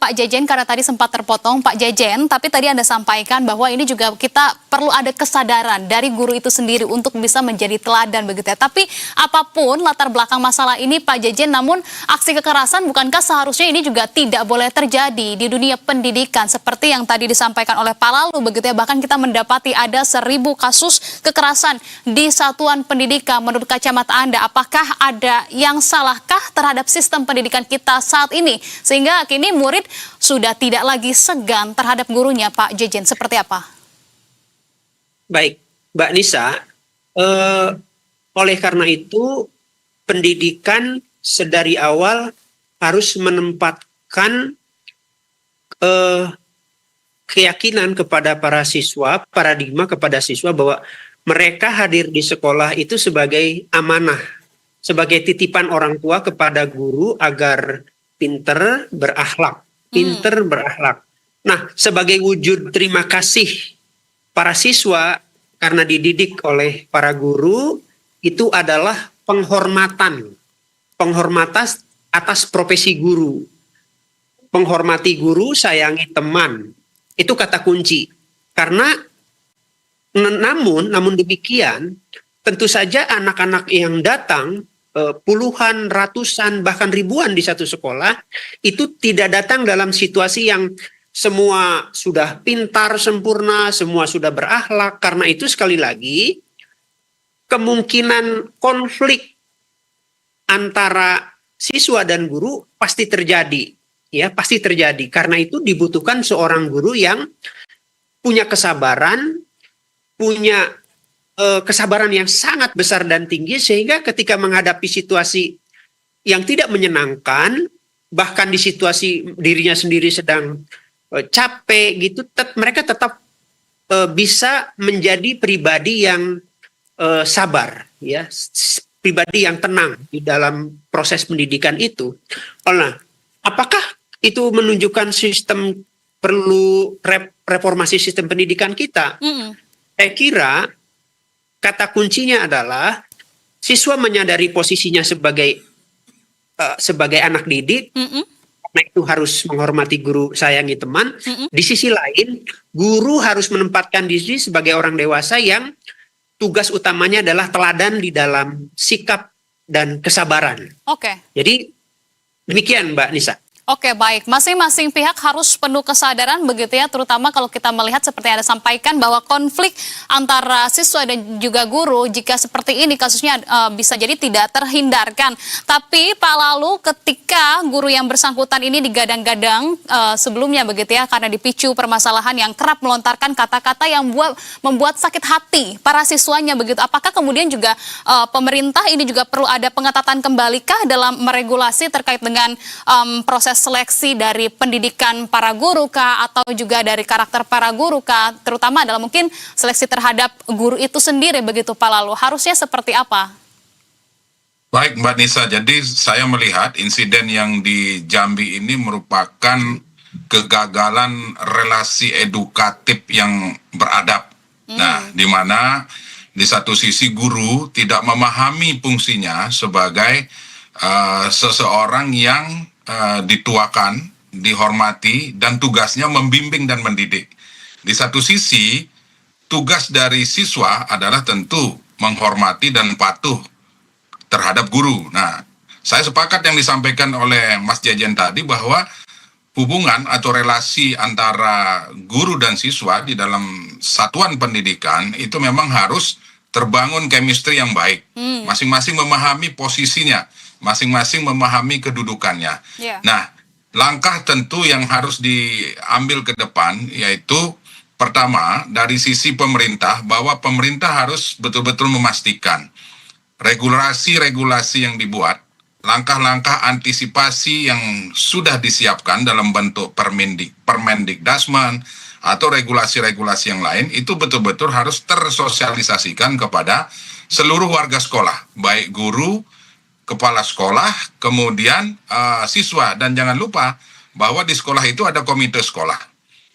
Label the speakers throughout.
Speaker 1: Pak Jejen karena tadi sempat terpotong Pak Jejen, tapi tadi Anda sampaikan bahwa ini juga kita perlu ada kesadaran dari guru itu sendiri untuk bisa menjadi teladan begitu ya. Tapi apapun latar belakang masalah ini Pak Jejen, namun aksi kekerasan bukankah seharusnya ini juga tidak boleh terjadi di dunia pendidikan seperti yang tadi disampaikan oleh Pak Lalu begitu ya. Bahkan kita mendapati ada 1.000 kasus kekerasan di satuan pendidikan. Menurut kacamata Anda, apakah ada yang salahkah terhadap sistem pendidikan kita saat ini sehingga kini murid sudah tidak lagi segan terhadap gurunya, Pak Jejen? Seperti apa?
Speaker 2: Baik, Mbak Nisa, oleh karena itu pendidikan sedari awal harus menempatkan keyakinan kepada para siswa, paradigma kepada siswa bahwa mereka hadir di sekolah itu sebagai amanah, sebagai titipan orang tua kepada guru agar pinter berakhlak. Nah, sebagai wujud terima kasih para siswa karena dididik oleh para guru, itu adalah penghormatan atas profesi guru. Menghormati guru, sayangi teman. Itu kata kunci. Karena namun demikian, tentu saja anak-anak yang datang puluhan, ratusan, bahkan ribuan di satu sekolah, itu tidak datang dalam situasi yang semua sudah pintar, sempurna, semua sudah berakhlak. Karena itu sekali lagi, kemungkinan konflik antara siswa dan guru pasti terjadi. Ya, pasti terjadi. Karena itu dibutuhkan seorang guru yang punya kesabaran, punya kesabaran yang sangat besar dan tinggi, sehingga ketika menghadapi situasi yang tidak menyenangkan, bahkan di situasi dirinya sendiri sedang capek gitu, mereka tetap bisa menjadi pribadi yang sabar, ya, pribadi yang tenang di dalam proses pendidikan itu. Nah, apakah itu menunjukkan sistem perlu reformasi sistem pendidikan kita? Saya kira kata kuncinya adalah siswa menyadari posisinya sebagai anak didik, karena itu harus menghormati guru, sayangi teman. Di sisi lain, guru harus menempatkan diri sebagai orang dewasa yang tugas utamanya adalah teladan di dalam sikap dan kesabaran. Oke. Jadi demikian, Mbak Nisa.
Speaker 1: Oke, baik. Masing-masing pihak harus penuh kesadaran begitu ya, terutama kalau kita melihat seperti yang Anda sampaikan bahwa konflik antara siswa dan juga guru jika seperti ini kasusnya bisa jadi tidak terhindarkan. Tapi Pak Lalu, ketika guru yang bersangkutan ini digadang-gadang sebelumnya begitu ya, karena dipicu permasalahan yang kerap melontarkan kata-kata yang membuat sakit hati para siswanya begitu. Apakah kemudian juga pemerintah ini juga perlu ada pengetatan kembalikah dalam meregulasi terkait dengan proses seleksi dari pendidikan para guru kah, atau juga dari karakter para guru kah, terutama adalah mungkin seleksi terhadap guru itu sendiri begitu Pak Lalu, harusnya seperti apa?
Speaker 3: Baik Mbak Nisa, jadi saya melihat insiden yang di Jambi ini merupakan kegagalan relasi edukatif yang beradab. Nah, di mana di satu sisi guru tidak memahami fungsinya sebagai seseorang yang dituakan, dihormati, dan tugasnya membimbing dan mendidik. Di satu sisi, tugas dari siswa adalah tentu menghormati dan patuh terhadap guru. Nah, saya sepakat yang disampaikan oleh Mas Jejen tadi bahwa hubungan atau relasi antara guru dan siswa di dalam satuan pendidikan itu memang harus terbangun chemistry yang baik. Masing-masing memahami posisinya, masing-masing memahami kedudukannya. Nah, langkah tentu yang harus diambil ke depan yaitu pertama dari sisi pemerintah, bahwa pemerintah harus betul-betul memastikan regulasi-regulasi yang dibuat, langkah-langkah antisipasi yang sudah disiapkan dalam bentuk Permendikdasmen atau regulasi-regulasi yang lain itu betul-betul harus tersosialisasikan kepada seluruh warga sekolah, baik guru, kepala sekolah, kemudian siswa. Dan jangan lupa bahwa di sekolah itu ada komite sekolah.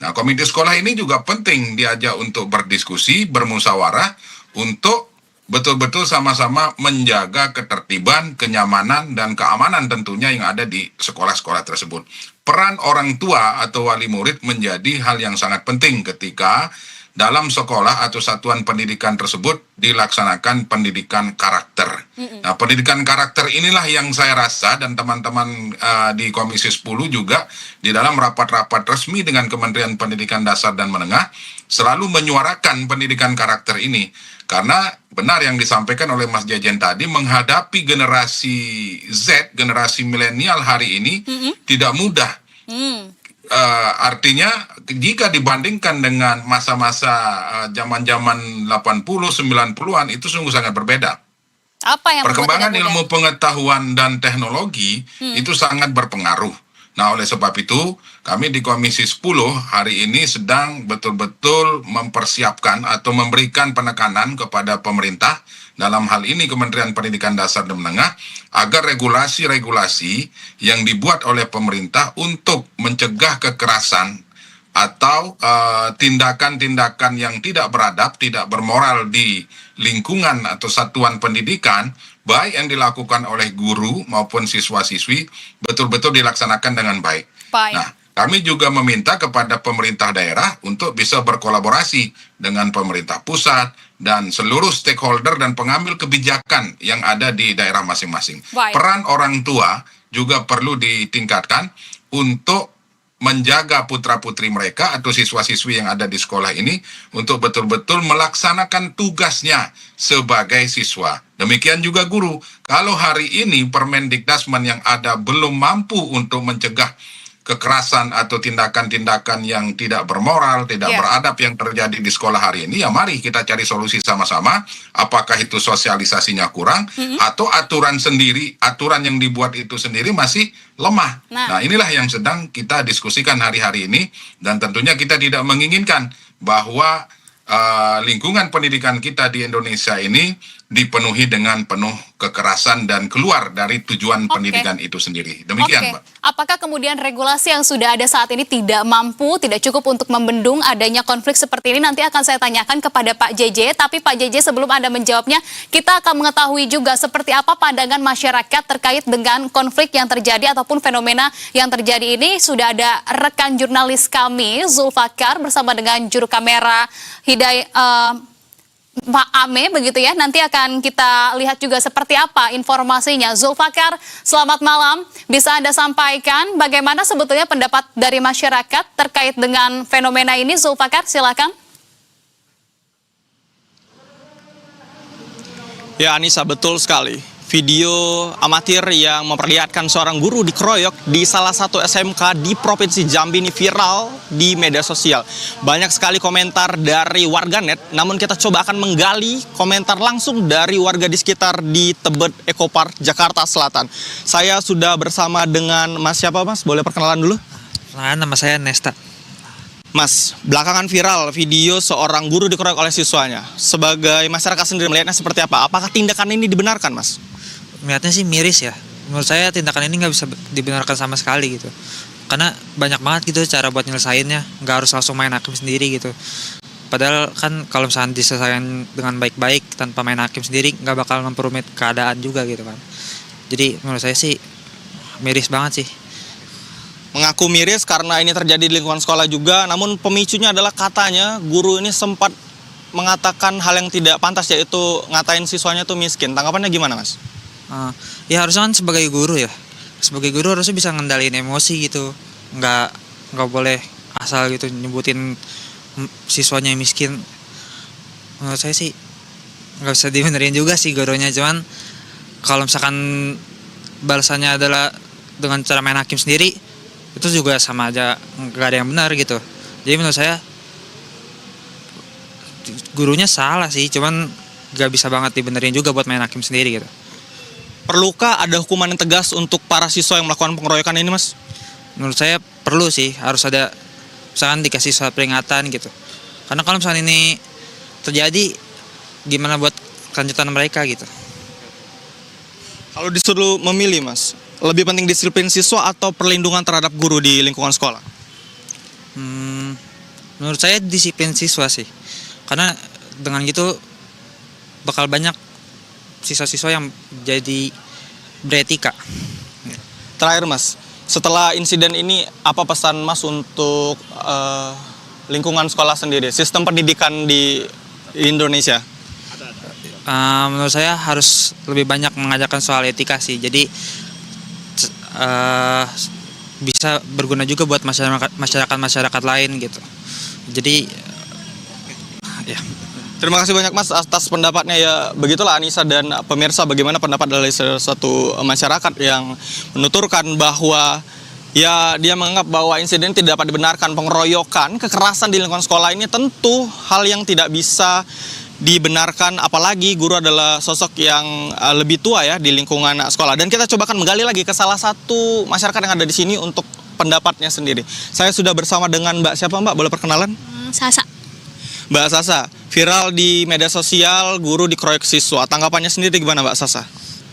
Speaker 3: Nah, komite sekolah ini juga penting diajak untuk berdiskusi, bermusyawarah, untuk betul-betul sama-sama menjaga ketertiban, kenyamanan, dan keamanan tentunya yang ada di sekolah-sekolah tersebut. Peran orang tua atau wali murid menjadi hal yang sangat penting ketika dalam sekolah atau satuan pendidikan tersebut dilaksanakan pendidikan karakter. Nah, pendidikan karakter inilah yang saya rasa dan teman-teman di Komisi 10 juga di dalam rapat-rapat resmi dengan Kementerian Pendidikan Dasar dan Menengah selalu menyuarakan pendidikan karakter ini. Karena benar yang disampaikan oleh Mas Jejen tadi, menghadapi generasi Z, generasi milenial hari ini tidak mudah. Artinya jika dibandingkan dengan masa-masa zaman-zaman 80, 90-an itu sungguh sangat berbeda.
Speaker 1: Apa yang
Speaker 3: Perkembangan
Speaker 1: membuat tidak
Speaker 3: ilmu
Speaker 1: mudah?
Speaker 3: pengetahuan dan teknologi itu sangat berpengaruh. Nah, oleh sebab itu, kami di Komisi 10 hari ini sedang betul-betul mempersiapkan atau memberikan penekanan kepada pemerintah, dalam hal ini Kementerian Pendidikan Dasar dan Menengah, agar regulasi-regulasi yang dibuat oleh pemerintah untuk mencegah kekerasan atau tindakan-tindakan yang tidak beradab, tidak bermoral di lingkungan atau satuan pendidikan, baik yang dilakukan oleh guru maupun siswa-siswi, betul-betul dilaksanakan dengan baik.
Speaker 1: Baik.
Speaker 3: Nah, kami juga meminta kepada pemerintah daerah untuk bisa berkolaborasi dengan pemerintah pusat dan seluruh stakeholder dan pengambil kebijakan yang ada di daerah masing-masing.
Speaker 1: Baik.
Speaker 3: Peran orang tua juga perlu ditingkatkan untuk menjaga putra-putri mereka atau siswa-siswi yang ada di sekolah ini untuk betul-betul melaksanakan tugasnya sebagai siswa. Demikian juga guru. Kalau hari ini Permendikdasmen yang ada belum mampu untuk mencegah kekerasan atau tindakan-tindakan yang tidak bermoral, tidak beradab yang terjadi di sekolah hari ini, ya mari kita cari solusi sama-sama. Apakah itu sosialisasinya kurang atau aturan yang dibuat itu sendiri masih lemah. Nah, inilah yang sedang kita diskusikan hari-hari ini, dan tentunya kita tidak menginginkan bahwa lingkungan pendidikan kita di Indonesia ini dipenuhi dengan penuh kekerasan dan keluar dari tujuan pendidikan itu sendiri. Demikian, Mbak.
Speaker 1: Apakah kemudian regulasi yang sudah ada saat ini tidak mampu, tidak cukup untuk membendung adanya konflik seperti ini? Nanti akan saya tanyakan kepada Pak JJ, tapi Pak JJ sebelum Anda menjawabnya, kita akan mengetahui juga seperti apa pandangan masyarakat terkait dengan konflik yang terjadi ataupun fenomena yang terjadi ini. Sudah ada rekan jurnalis kami, Zulfakar, bersama dengan juru kamera Pak Ame, begitu ya. Nanti akan kita lihat juga seperti apa informasinya. Zulfakar, selamat malam. Bisa Anda sampaikan bagaimana sebetulnya pendapat dari masyarakat terkait dengan fenomena ini? Zulfakar, silakan.
Speaker 4: Ya, Anissa, betul sekali. Video amatir yang memperlihatkan seorang guru dikeroyok di salah satu SMK di Provinsi Jambi ini viral di media sosial. Banyak sekali komentar dari warganet, namun kita coba akan menggali komentar langsung dari warga di sekitar di Tebet Eco Park, Jakarta Selatan. Saya sudah bersama dengan Mas siapa, Mas? Boleh perkenalan dulu?
Speaker 5: Nama saya Nesta.
Speaker 4: Mas, belakangan viral video seorang guru dikeroyok oleh siswanya. Sebagai masyarakat sendiri melihatnya seperti apa? Apakah tindakan ini dibenarkan, Mas?
Speaker 5: Melihatnya sih miris ya. Menurut saya tindakan ini nggak bisa dibenarkan sama sekali gitu. Karena banyak banget gitu cara buat nyelesainnya. Nggak harus langsung main hakim sendiri gitu. Padahal kan kalau misalnya diselesaikan dengan baik-baik tanpa main hakim sendiri, nggak bakal memperumit keadaan juga gitu kan. Jadi menurut saya sih miris banget sih.
Speaker 4: Mengaku miris karena ini terjadi di lingkungan sekolah juga, namun pemicunya adalah katanya guru ini sempat mengatakan hal yang tidak pantas, yaitu ngatain siswanya tuh miskin. Tanggapannya gimana, Mas?
Speaker 5: Ya harusnya kan sebagai guru ya. Sebagai guru harusnya bisa ngendaliin emosi gitu. Nggak boleh asal gitu nyebutin siswanya miskin. Menurut saya sih nggak bisa dibenerin juga sih gurunya. Cuman kalau misalkan balasannya adalah dengan cara main hakim sendiri, itu juga sama aja nggak ada yang benar gitu. Jadi menurut saya gurunya salah sih, cuman nggak bisa banget dibenerin juga buat main hakim sendiri gitu.
Speaker 4: Perlukah ada hukuman yang tegas untuk para siswa yang melakukan pengeroyokan ini, Mas?
Speaker 5: Menurut saya perlu sih, harus ada misalkan dikasih surat peringatan gitu. Karena kalau misalkan ini terjadi, gimana buat kelanjutan mereka gitu.
Speaker 4: Kalau disuruh memilih, Mas, lebih penting disiplin siswa atau perlindungan terhadap guru di lingkungan sekolah?
Speaker 5: Menurut saya disiplin siswa sih. Karena dengan gitu bakal banyak siswa-siswa yang jadi beretika.
Speaker 4: Terakhir Mas, setelah insiden ini apa pesan Mas untuk lingkungan sekolah sendiri, sistem pendidikan di Indonesia?
Speaker 5: Menurut saya harus lebih banyak mengajarkan soal etika sih. Jadi bisa berguna juga buat masyarakat lain gitu. Jadi ya.
Speaker 4: Terima kasih banyak Mas atas pendapatnya. Ya begitulah Anissa dan pemirsa, bagaimana pendapat dari salah satu masyarakat yang menuturkan bahwa ya dia menganggap bahwa insiden tidak dapat dibenarkan. Pengeroyokan, kekerasan di lingkungan sekolah ini tentu hal yang tidak bisa dibenarkan, apalagi guru adalah sosok yang lebih tua ya di lingkungan sekolah. Dan kita coba akan menggali lagi ke salah satu masyarakat yang ada di sini untuk pendapatnya sendiri. Saya sudah bersama dengan Mbak siapa Mbak? Boleh perkenalan?
Speaker 6: Sasa.
Speaker 4: Mbak Sasa, viral di media sosial guru dikeroyok siswa. Tanggapannya sendiri gimana Mbak Sasa?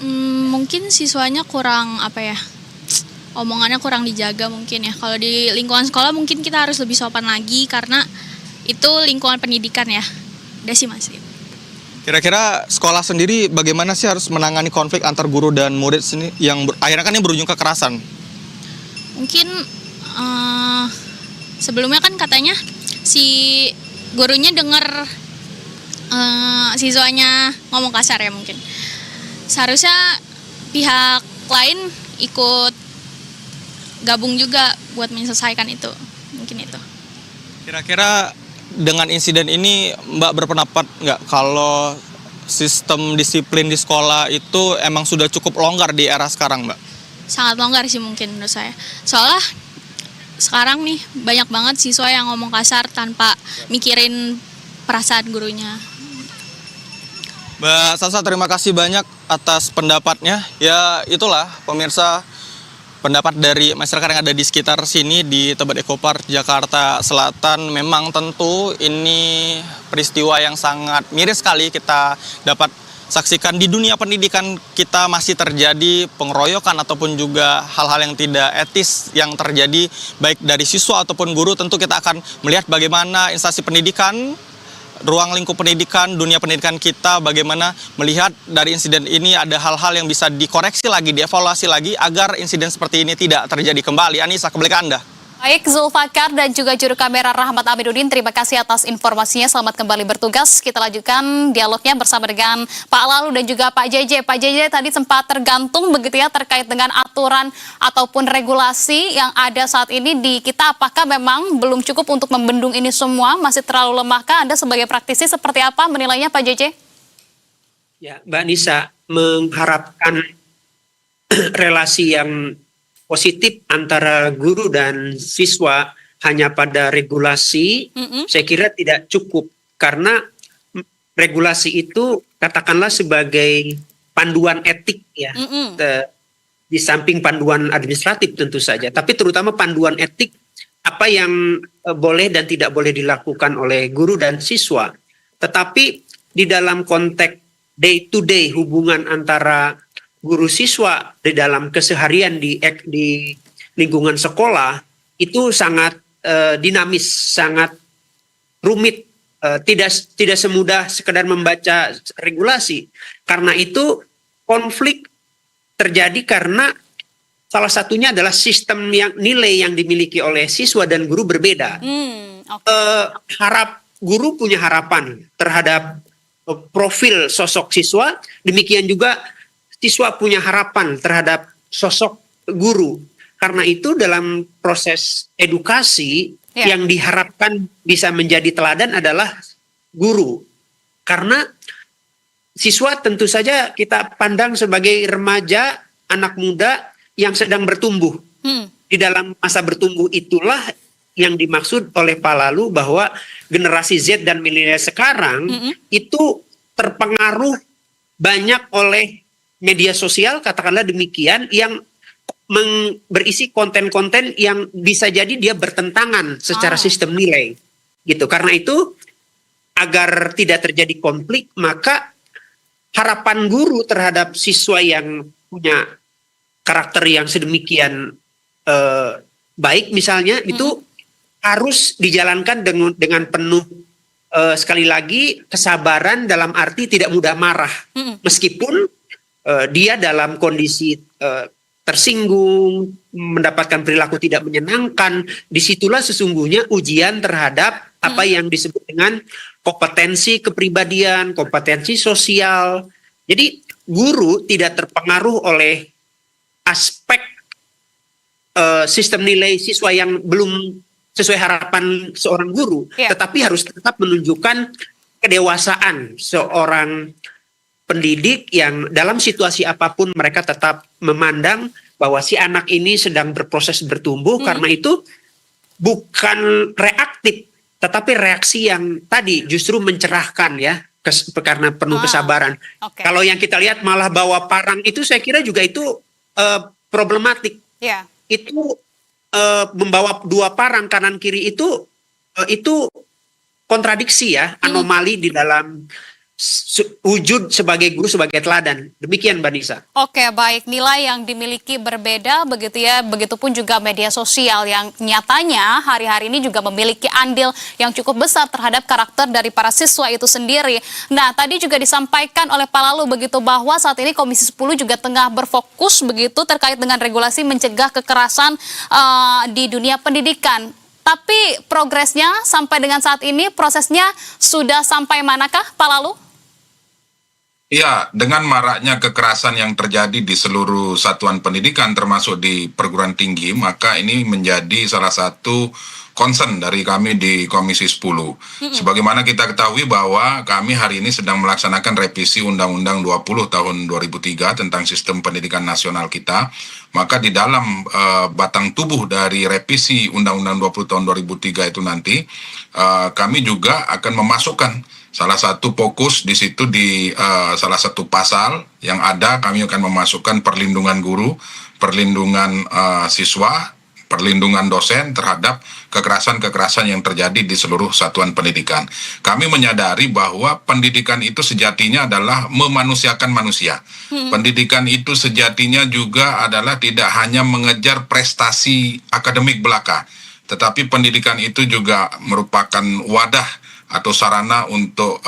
Speaker 6: Mungkin siswanya kurang omongannya kurang dijaga mungkin ya. Kalau di lingkungan sekolah mungkin kita harus lebih sopan lagi karena itu lingkungan pendidikan ya. Udah sih Mas.
Speaker 4: Kira-kira sekolah sendiri bagaimana sih harus menangani konflik antar guru dan murid sini yang akhirnya kan ini berujung kekerasan?
Speaker 6: Mungkin sebelumnya kan katanya si gurunya dengar siswanya ngomong kasar ya mungkin. Seharusnya pihak lain ikut gabung juga buat menyelesaikan itu. Mungkin itu.
Speaker 4: Kira-kira dengan insiden ini Mbak berpendapat nggak kalau sistem disiplin di sekolah itu emang sudah cukup longgar di era sekarang Mbak?
Speaker 6: Sangat longgar sih mungkin menurut saya. Soalnya sekarang nih banyak banget siswa yang ngomong kasar tanpa mikirin perasaan gurunya.
Speaker 4: Mbak Sasa, terima kasih banyak atas pendapatnya. Ya itulah pemirsa, pendapat dari masyarakat yang ada di sekitar sini di Tebet Eco Park, Jakarta Selatan. Memang tentu ini peristiwa yang sangat miris sekali kita dapat saksikan di dunia pendidikan kita. Masih terjadi pengeroyokan ataupun juga hal-hal yang tidak etis yang terjadi baik dari siswa ataupun guru. Tentu kita akan melihat bagaimana instansi pendidikan, ruang lingkup pendidikan, dunia pendidikan kita, bagaimana melihat dari insiden ini ada hal-hal yang bisa dikoreksi lagi, dievaluasi lagi agar insiden seperti ini tidak terjadi kembali. Anissa, kembali ke Anda.
Speaker 1: Baik, Zulfakar dan juga juru kamera Rahmat Amiduddin, terima kasih atas informasinya. Selamat kembali bertugas. Kita lanjutkan dialognya bersama dengan Pak Lalu dan juga Pak JJ. Pak JJ tadi sempat tergantung begitu ya terkait dengan aturan ataupun regulasi yang ada saat ini di kita. Apakah memang belum cukup untuk membendung ini semua? Masih terlalu lemahkah? Anda sebagai praktisi seperti apa menilainya Pak JJ?
Speaker 2: Ya, Mbak Nisa, mengharapkan relasi yang positif antara guru dan siswa hanya pada regulasi, saya kira tidak cukup. Karena regulasi itu katakanlah sebagai panduan etik ya, di samping panduan administratif tentu saja, tapi terutama panduan etik apa yang boleh dan tidak boleh dilakukan oleh guru dan siswa. Tetapi di dalam konteks day to day hubungan antara guru siswa di dalam keseharian di lingkungan sekolah itu sangat dinamis, sangat rumit, tidak semudah sekedar membaca regulasi. Karena itu konflik terjadi karena salah satunya adalah sistem yang nilai yang dimiliki oleh siswa dan guru berbeda. Guru punya harapan terhadap profil sosok siswa, demikian juga siswa punya harapan terhadap sosok guru. Karena itu dalam proses edukasi yang diharapkan bisa menjadi teladan adalah guru. Karena siswa tentu saja kita pandang sebagai remaja, anak muda yang sedang bertumbuh. Di dalam masa bertumbuh itulah yang dimaksud oleh Pak Lalu bahwa generasi Z dan milenial sekarang itu terpengaruh banyak oleh media sosial, katakanlah demikian, yang berisi konten-konten yang bisa jadi dia bertentangan secara sistem nilai. Gitu. Karena itu, agar tidak terjadi konflik, maka harapan guru terhadap siswa yang punya karakter yang sedemikian baik misalnya, itu harus dijalankan dengan penuh sekali lagi kesabaran dalam arti tidak mudah marah, meskipun dia dalam kondisi tersinggung, mendapatkan perilaku tidak menyenangkan. Disitulah sesungguhnya ujian terhadap apa yang disebut dengan kompetensi kepribadian, kompetensi sosial. Jadi guru tidak terpengaruh oleh aspek sistem nilai siswa yang belum sesuai harapan seorang guru, tetapi harus tetap menunjukkan kedewasaan seorang pendidik yang dalam situasi apapun mereka tetap memandang bahwa si anak ini sedang berproses bertumbuh. Karena itu bukan reaktif, tetapi reaksi yang tadi justru mencerahkan ya, karena penuh kesabaran. Kalau yang kita lihat malah bawa parang itu, saya kira juga itu problematik. Itu membawa 2 parang kanan kiri itu kontradiksi ya, anomali di dalam wujud sebagai guru, sebagai teladan. Demikian Mbak Nisa.
Speaker 1: Oke, baik. Nilai yang dimiliki berbeda begitu ya. Begitupun juga media sosial yang nyatanya hari-hari ini juga memiliki andil yang cukup besar terhadap karakter dari para siswa itu sendiri. Nah, tadi juga disampaikan oleh Pak Lalu begitu bahwa saat ini Komisi 10 juga tengah berfokus begitu terkait dengan regulasi mencegah kekerasan di dunia pendidikan. Tapi progresnya sampai dengan saat ini, prosesnya sudah sampai manakah Pak Lalu?
Speaker 3: Ya, dengan maraknya kekerasan yang terjadi di seluruh satuan pendidikan termasuk di perguruan tinggi, maka ini menjadi salah satu concern dari kami di Komisi 10. Sebagaimana kita ketahui bahwa kami hari ini sedang melaksanakan revisi Undang-Undang 20 tahun 2003 tentang sistem pendidikan nasional kita, maka di dalam batang tubuh dari revisi Undang-Undang 20 tahun 2003 itu nanti kami juga akan memasukkan salah satu fokus di situ di salah satu pasal yang ada, kami akan memasukkan perlindungan guru, perlindungan siswa, perlindungan dosen terhadap kekerasan-kekerasan yang terjadi di seluruh satuan pendidikan. Kami menyadari bahwa pendidikan itu sejatinya adalah memanusiakan manusia. Pendidikan itu sejatinya juga adalah tidak hanya mengejar prestasi akademik belaka, tetapi pendidikan itu juga merupakan wadah atau sarana untuk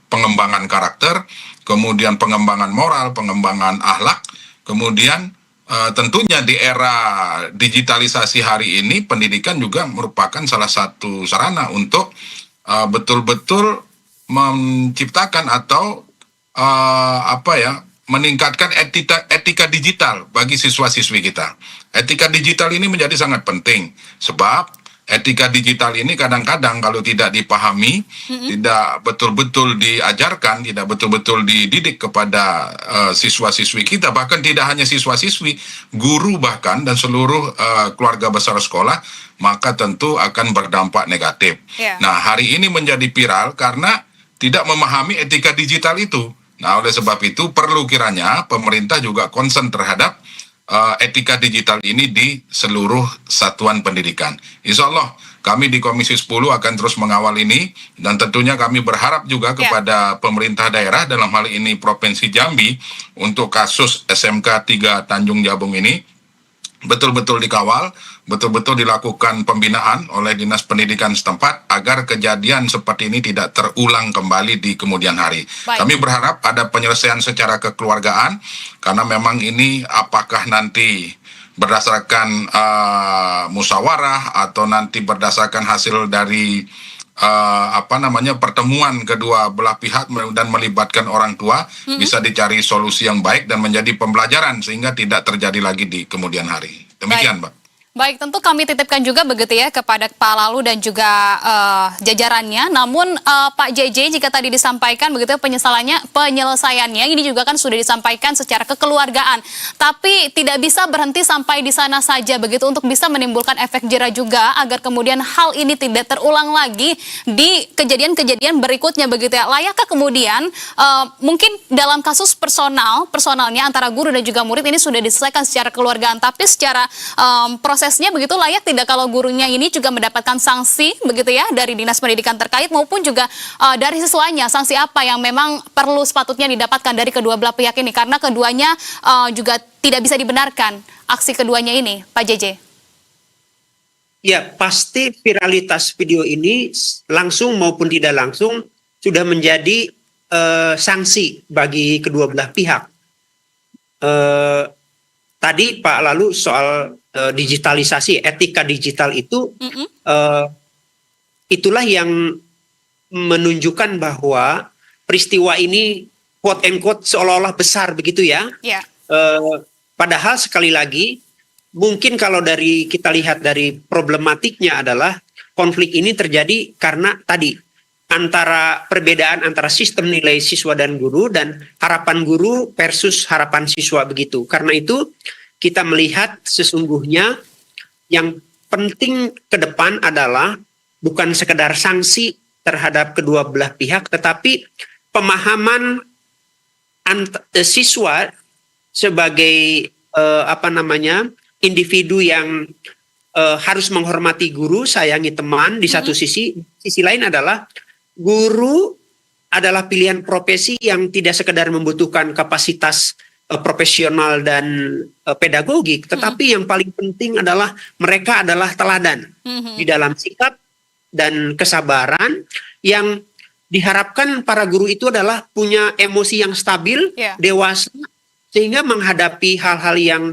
Speaker 3: pengembangan karakter, kemudian pengembangan moral, pengembangan akhlak, kemudian tentunya di era digitalisasi hari ini pendidikan juga merupakan salah satu sarana untuk betul-betul menciptakan atau meningkatkan etika digital bagi siswa-siswi kita. Etika digital ini menjadi sangat penting sebab etika digital ini kadang-kadang kalau tidak dipahami, tidak betul-betul diajarkan, tidak betul-betul dididik kepada siswa-siswi kita, bahkan tidak hanya siswa-siswi, guru bahkan dan seluruh keluarga besar sekolah, maka tentu akan berdampak negatif. Nah, hari ini menjadi viral karena tidak memahami etika digital itu. Nah, oleh sebab itu perlu kiranya pemerintah juga concern terhadap etika digital ini di seluruh satuan pendidikan. Insya Allah kami di Komisi 10 akan terus mengawal ini dan tentunya kami berharap juga kepada pemerintah daerah dalam hal ini Provinsi Jambi untuk kasus SMK 3 Tanjung Jabung ini betul-betul dikawal, betul-betul dilakukan pembinaan oleh Dinas Pendidikan setempat agar kejadian seperti ini tidak terulang kembali di kemudian hari. Kami berharap ada penyelesaian secara kekeluargaan karena memang ini apakah nanti berdasarkan musyawarah atau nanti berdasarkan hasil dari pertemuan kedua belah pihak dan melibatkan orang tua, bisa dicari solusi yang baik dan menjadi pembelajaran sehingga tidak terjadi lagi di kemudian hari. Demikian, Mbak.
Speaker 1: Baik, tentu kami titipkan juga begitu ya kepada Pak Lalu dan juga jajarannya. Namun Pak JJ jika tadi disampaikan begitu penyelesaiannya ini juga kan sudah disampaikan secara kekeluargaan. Tapi tidak bisa berhenti sampai di sana saja begitu untuk bisa menimbulkan efek jera juga agar kemudian hal ini tidak terulang lagi di kejadian-kejadian berikutnya begitu ya. Layakkah kemudian mungkin dalam kasus personalnya antara guru dan juga murid ini sudah diselesaikan secara kekeluargaan, tapi secara prosesnya begitu layak tidak kalau gurunya ini juga mendapatkan sanksi begitu ya dari Dinas Pendidikan terkait maupun juga dari siswanya, sanksi apa yang memang perlu sepatutnya didapatkan dari kedua belah pihak ini karena keduanya juga tidak bisa dibenarkan aksi keduanya ini, Pak JJ.
Speaker 2: Ya, pasti viralitas video ini langsung maupun tidak langsung sudah menjadi sanksi bagi kedua belah pihak. Tadi Pak Lalu soal digitalisasi, etika digital itu, itulah yang menunjukkan bahwa peristiwa ini quote and quote seolah-olah besar begitu ya.
Speaker 1: Ya.
Speaker 2: Padahal sekali lagi, mungkin kalau kita lihat dari problematiknya adalah konflik ini terjadi karena tadi perbedaan antara sistem nilai siswa dan guru dan harapan guru versus harapan siswa begitu. Karena itu kita melihat sesungguhnya yang penting ke depan adalah bukan sekedar sanksi terhadap kedua belah pihak, tetapi pemahaman siswa sebagai individu yang harus menghormati guru, sayangi teman di satu sisi lain adalah guru adalah pilihan profesi yang tidak sekedar membutuhkan kapasitas profesional dan pedagogik, tetapi yang paling penting adalah mereka adalah teladan di dalam sikap dan kesabaran yang diharapkan para guru itu adalah punya emosi yang stabil, dewasa, sehingga menghadapi hal-hal yang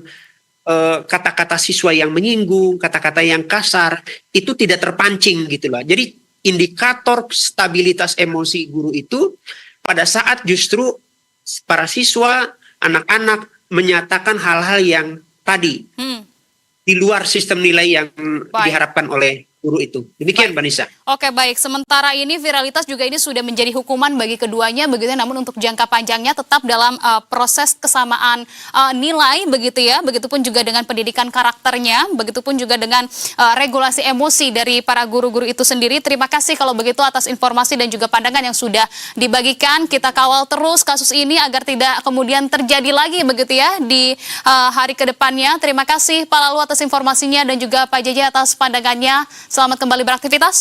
Speaker 2: kata-kata siswa yang menyinggung, kata-kata yang kasar, itu tidak terpancing gitu loh. Jadi indikator stabilitas emosi guru itu pada saat justru para siswa, anak-anak menyatakan hal-hal yang tadi di luar sistem nilai yang diharapkan oleh guru itu. Demikian, Mbak Nisa.
Speaker 1: Oke, baik. Sementara ini viralitas juga ini sudah menjadi hukuman bagi keduanya begitu, namun untuk jangka panjangnya tetap dalam proses kesamaan nilai begitu ya. Begitupun juga dengan pendidikan karakternya, begitupun juga dengan regulasi emosi dari para guru-guru itu sendiri. Terima kasih kalau begitu atas informasi dan juga pandangan yang sudah dibagikan. Kita kawal terus kasus ini agar tidak kemudian terjadi lagi begitu ya di hari ke depannya. Terima kasih Pak Lalu atas informasinya dan juga Pak JJ atas pandangannya. Selamat kembali beraktivitas.